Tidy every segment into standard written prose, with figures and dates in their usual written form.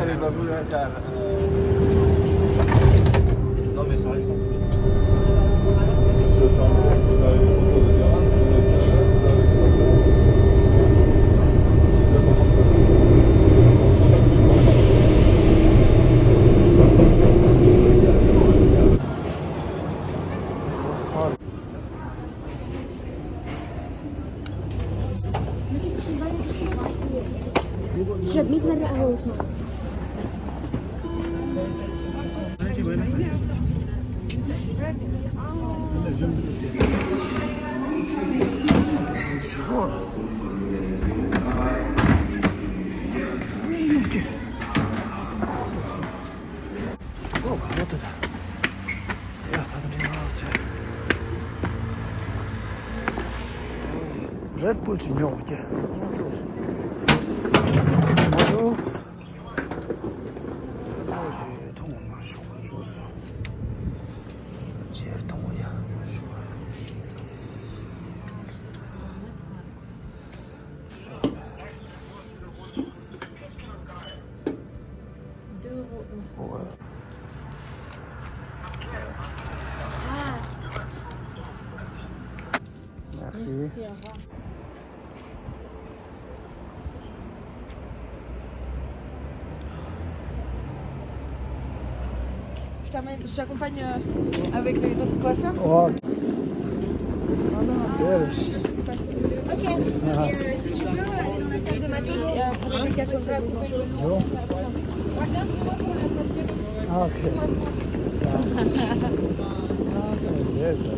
Non mais ça reste. تشرب 100 مرة قهوة وشاي. Red Bull Junior, ok. Bonjour. 어, 동원 마시고 주었어. 제 동원이야. 좋아. Ouais. Merci. Merci, au revoir. Je t'accompagne avec les autres coiffeurs. Oh. Deles. Ok. Et si tu veux, aller dans la salle de matos pour aider Cassandra à couper le Bon. Viens sur moi pour la coiffure. Ah, ok. Ça. Ah, beleza.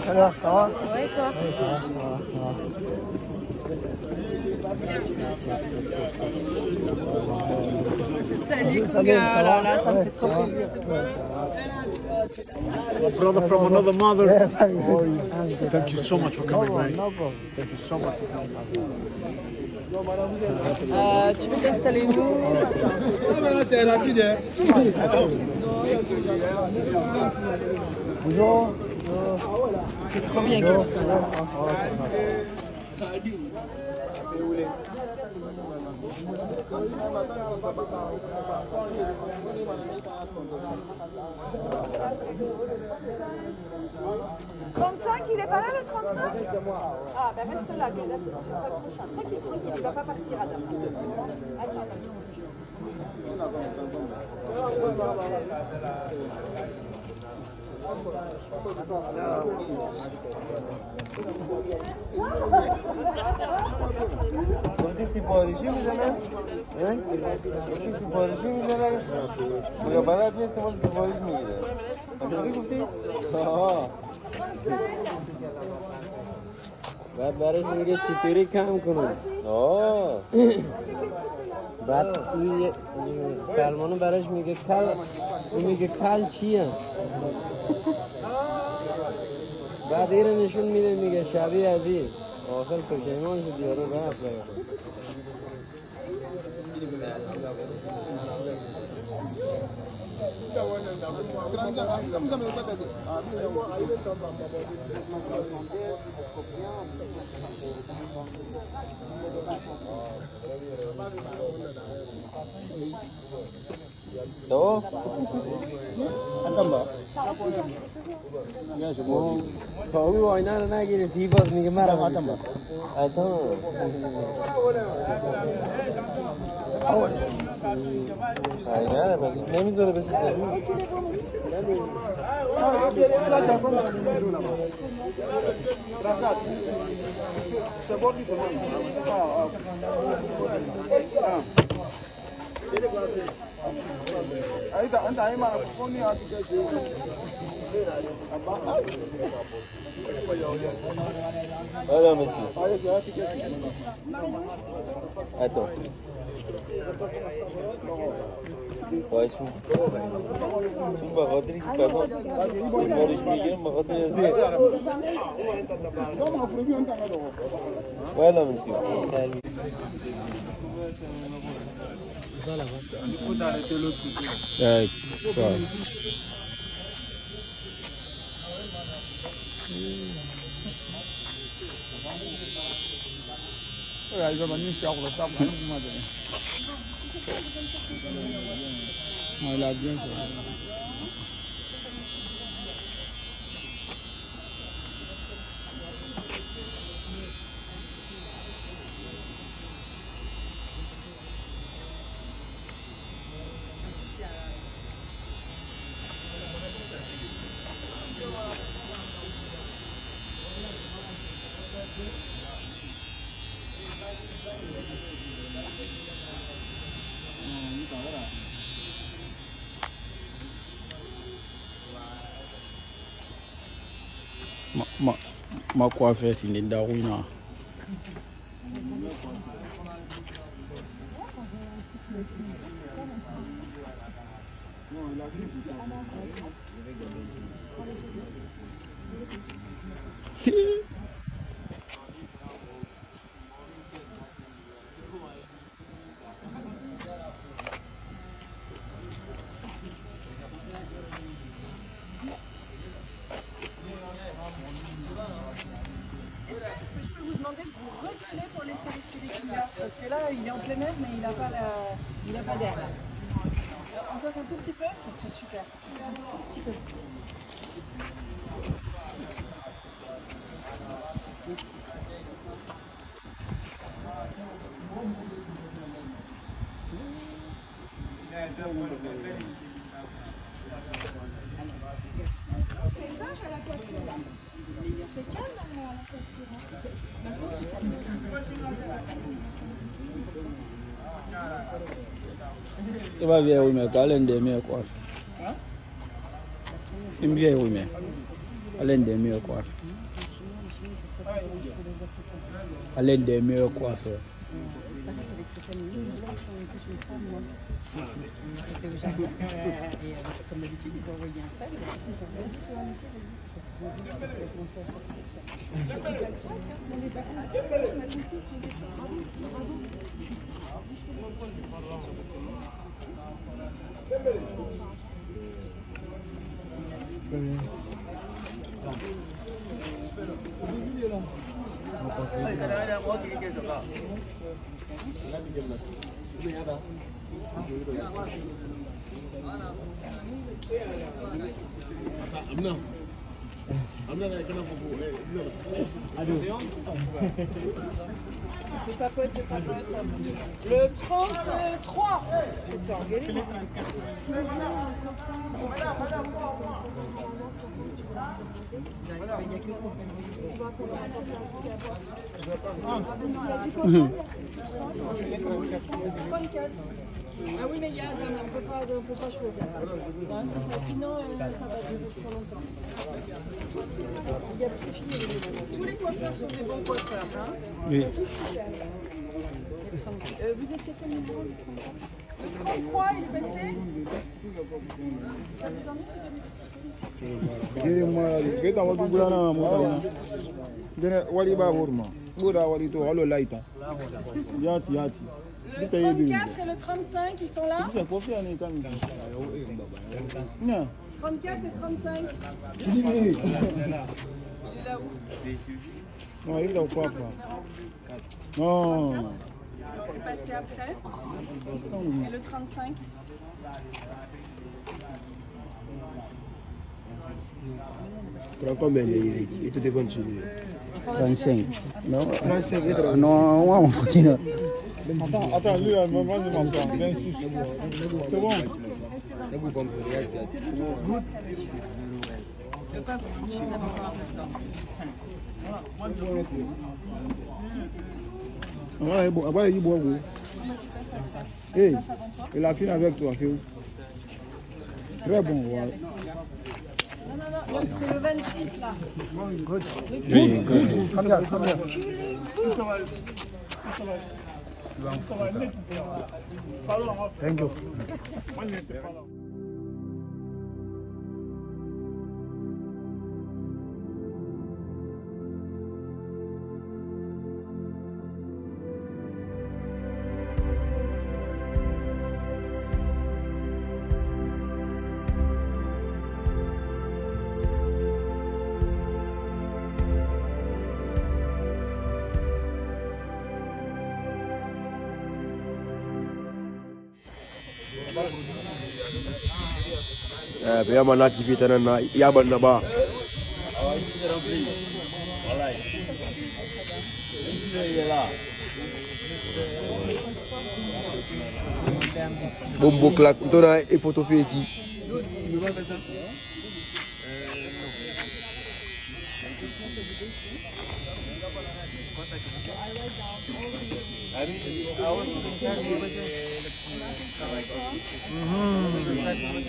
Alors, ça va? Ouais, toi? Oui, ça va, ça va. Salut, Salut, ça Conga. va? Là, ça me Ouais, fait trop ça va. plaisir. Ouais, ça va. A brother from another mother. Yes, I'm How are good. you? I'm good. Thank you so much for coming, No mate. problem, no problem. Thank you so much for coming. Tu veux t'installer où? Bonjour. C'est trop bien Bonjour. qu'ils soient là. Il est pas là le 35? Ah ben reste là, tu seras le prochain. Tranquille, tranquille, il va pas partir à demain. Attends, Berarti si polisi misalnya, berarti si polisi misalnya, Buya baratnya sama si polisi nih. Tapi bukti. Oh. بعد براش میگه چطوری کم کنم بعد سلمانو براش میگه کل میگه کل چیه بعد ایره نشون میده میگه شبیه عزیز آخر پشیمان شد یارو رفت Tuh. Tahu ayna na gini tiba ni kemana? Atau. Ayna apa? Nemiz böyle besit. Voilà, monsieur. Attends. Ouais, je suis pas rentré, c'est pas bon. C'est bon, je vais me rentrer. Voilà, monsieur. Il faut arrêter l'autre côté. Il va venir sur le table. Il a bien fait. Ma coiffeur, c'est une darouina. Parce que là, il est en plein air, mais il n'a pas d'air. Encore un tout petit peu, ce serait super. Un tout petit peu. Merci. C'est sage à la coiffure. C'est calme à la coiffure. Maintenant, c'est ça. Il va bien, oui, mais quand l'un des meilleurs coiffes. Il me vient, oui, mais l'un des meilleurs coiffes. L'un des meilleurs coiffeurs. Comme d'habitude, ils ont envoyé un frère. Je papote. Le 33. Ah oui, mais il y a, on ne peut pas choisir. Hein, c'est ça. Sinon, ça va durer trop longtemps. C'est fini. Tous les coiffeurs sont des bons coiffeurs. Hein. Oui. Vous étiez quel numéro? Le 33, il est passé. Le 34 et le 35, ils sont là. 34 et 35. Il est là où? Non, il est au coiffeur. Non. Il est passé après. Et le 35. Prends combien il te défend sur lui? 35. Non, 35, non, on faut qu'il a. Attends, lui, moi je m'entends. 26. C'est bon. Vous comprenez? Voilà, il boit où? Hey, il a fini avec toi, fait où? Très bon, voilà. non, c'est le 26 là. Thank you. Moi, je n'étais pas là. Ya mana aktivité na ya ban na ba. Bombo claque, on a une photo fait ici.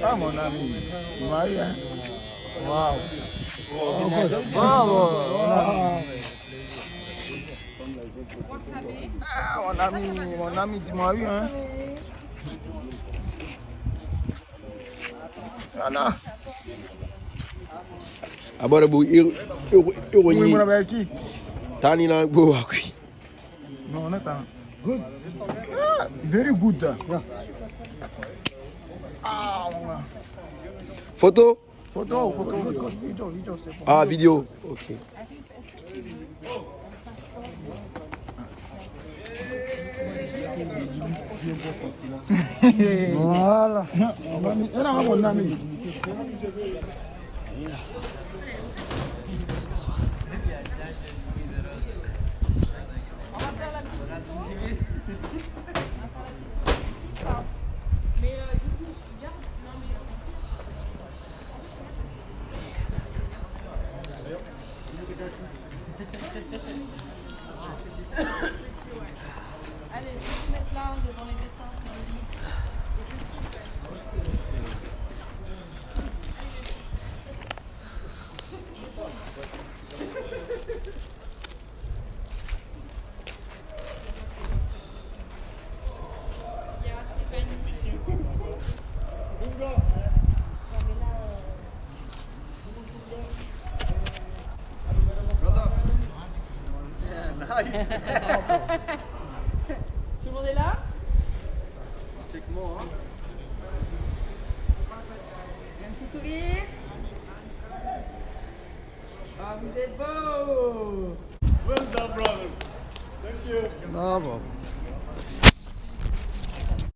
Ah, mon ami. Oui, hein. Wow. Ah, mon ami, tu m'as eu, hein. Voilà. Abora bu Oui, mon ami, qui? Tani na go akui. Non, on attend. Good. Ah, very good. Ah, Photo? photo. Vidéo, c'est bon. Ah, vidéo. OK. Voilà. Mon ami. Allez, je vais te mettre là devant les dessins, c'est magnifique. Tout le monde est là? Un petit sourire. Ah, vous êtes beau! Well done, brother. Thank you. Ah bon.